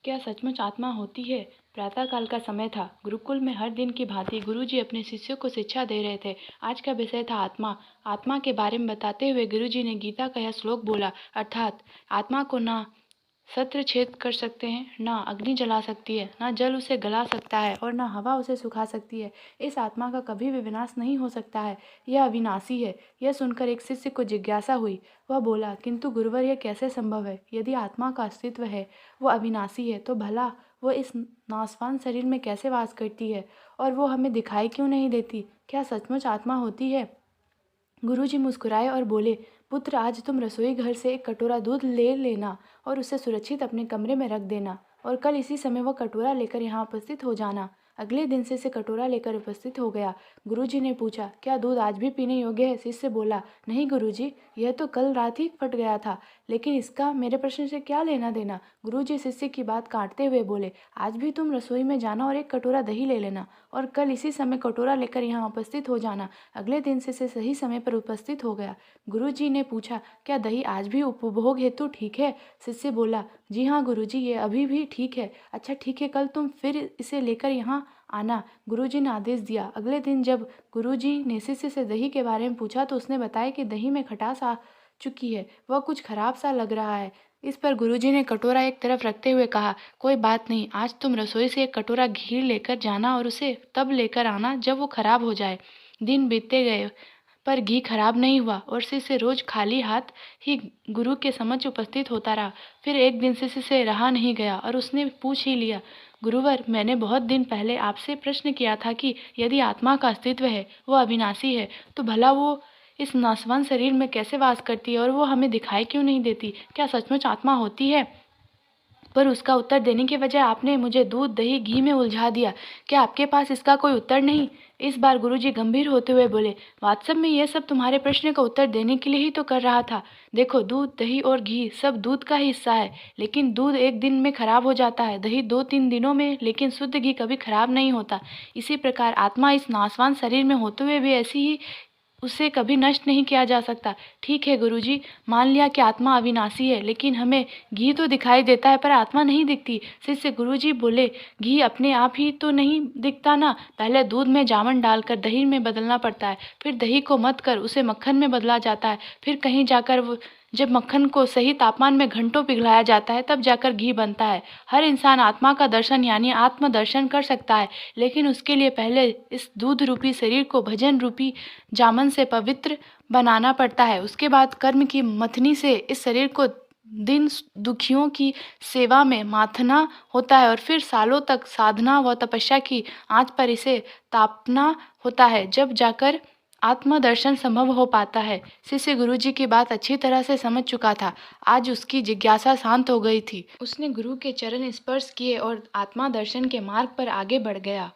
क्या सचमुच आत्मा होती है? प्रातःकाल का समय था। गुरुकुल में हर दिन की भांति गुरुजी अपने शिष्यों को शिक्षा दे रहे थे। आज का विषय था आत्मा। आत्मा के बारे में बताते हुए गुरुजी ने गीता का यह श्लोक बोला, अर्थात आत्मा को ना शस्त्र छेद कर सकते हैं, ना अग्नि जला सकती है, ना जल उसे गला सकता है और ना हवा उसे सुखा सकती है। इस आत्मा का कभी भी विनाश नहीं हो सकता है, यह अविनाशी है। यह सुनकर एक शिष्य को जिज्ञासा हुई। वह बोला, किंतु गुरुवर यह कैसे संभव है? यदि आत्मा का अस्तित्व है, वो अविनाशी है, तो भला वो इस नाशवान शरीर में कैसे वास करती है और वो हमें दिखाई क्यों नहीं देती? क्या सचमुच आत्मा होती है? गुरुजी मुस्कुराए और बोले, पुत्र, आज तुम रसोई घर से एक कटोरा दूध ले लेना और उसे सुरक्षित अपने कमरे में रख देना और कल इसी समय वह कटोरा लेकर यहाँ उपस्थित हो जाना। अगले दिन से कटोरा लेकर उपस्थित हो गया। गुरुजी ने पूछा, क्या दूध आज भी पीने योग्य है? शिष्य बोला, नहीं गुरुजी, यह तो कल रात ही फट गया था, लेकिन इसका मेरे प्रश्न से क्या लेना देना? गुरुजी शिष्य की बात काटते हुए बोले, आज भी तुम रसोई में जाना और एक कटोरा दही ले लेना और कल इसी समय कटोरा लेकर यहाँ उपस्थित हो जाना। अगले दिन से सही समय पर उपस्थित हो गया। गुरुजी ने पूछा, क्या दही आज भी उपभोग हेतु ठीक है? शिष्य बोला, जी हाँ गुरुजी, ये अभी भी ठीक है। अच्छा ठीक है, कल तुम फिर इसे लेकर यहाँ आना, गुरुजी ने आदेश दिया। अगले दिन जब गुरुजी ने शिष्य से दही के बारे में पूछा तो उसने बताया कि दही में खटास आ चुकी है, वह कुछ खराब सा लग रहा है। इस पर गुरुजी ने कटोरा एक तरफ रखते हुए कहा, कोई बात नहीं, आज तुम रसोई से एक कटोरा घी लेकर जाना और उसे तब लेकर आना जब वो खराब हो जाए। दिन बीतते गए पर घी खराब नहीं हुआ और शिष्य रोज खाली हाथ ही गुरु के समक्ष उपस्थित होता रहा। फिर एक दिन शिष्य से रहा नहीं गया और उसने पूछ ही लिया, गुरुवर, मैंने बहुत दिन पहले आपसे प्रश्न किया था कि यदि आत्मा का अस्तित्व है, वो अविनाशी है, तो भला वो इस नाशवान शरीर में कैसे वास करती है और वो हमें दिखाई क्यों नहीं देती? क्या सचमुच आत्मा होती है? पर उसका उत्तर देने के बजाय आपने मुझे दूध, दही, घी में उलझा दिया। क्या आपके पास इसका कोई उत्तर नहीं? इस बार गुरुजी गंभीर होते हुए बोले, वास्तव में यह सब तुम्हारे प्रश्न का उत्तर देने के लिए ही तो कर रहा था। देखो, दूध, दही और घी सब दूध का ही हिस्सा है, लेकिन दूध एक दिन में खराब हो जाता है, दही 2-3 दिनों में, लेकिन शुद्ध घी कभी खराब नहीं होता। इसी प्रकार आत्मा इस नाशवान शरीर में होते हुए भी ऐसी ही उसे कभी नष्ट नहीं किया जा सकता। ठीक है गुरुजी, मान लिया कि आत्मा अविनाशी है, लेकिन हमें घी तो दिखाई देता है पर आत्मा नहीं दिखती। शिष्य गुरुजी बोले, घी अपने आप ही तो नहीं दिखता ना, पहले दूध में जामन डालकर दही में बदलना पड़ता है, फिर दही को मथ कर उसे मक्खन में बदला जाता है, फिर कहीं जाकर जब मक्खन को सही तापमान में घंटों पिघलाया जाता है तब जाकर घी बनता है। हर इंसान आत्मा का दर्शन यानी आत्मदर्शन कर सकता है, लेकिन उसके लिए पहले इस दूध रूपी शरीर को भजन रूपी जामन से पवित्र बनाना पड़ता है। उसके बाद कर्म की मथनी से इस शरीर को दिन दुखियों की सेवा में माथना होता है और फिर सालों तक साधना व तपस्या की आंच पर इसे तापना होता है, जब जाकर आत्मदर्शन संभव हो पाता है। शिष्य गुरुजी की बात अच्छी तरह से समझ चुका था। आज उसकी जिज्ञासा शांत हो गई थी। उसने गुरु के चरण स्पर्श किए और आत्मा दर्शन के मार्ग पर आगे बढ़ गया।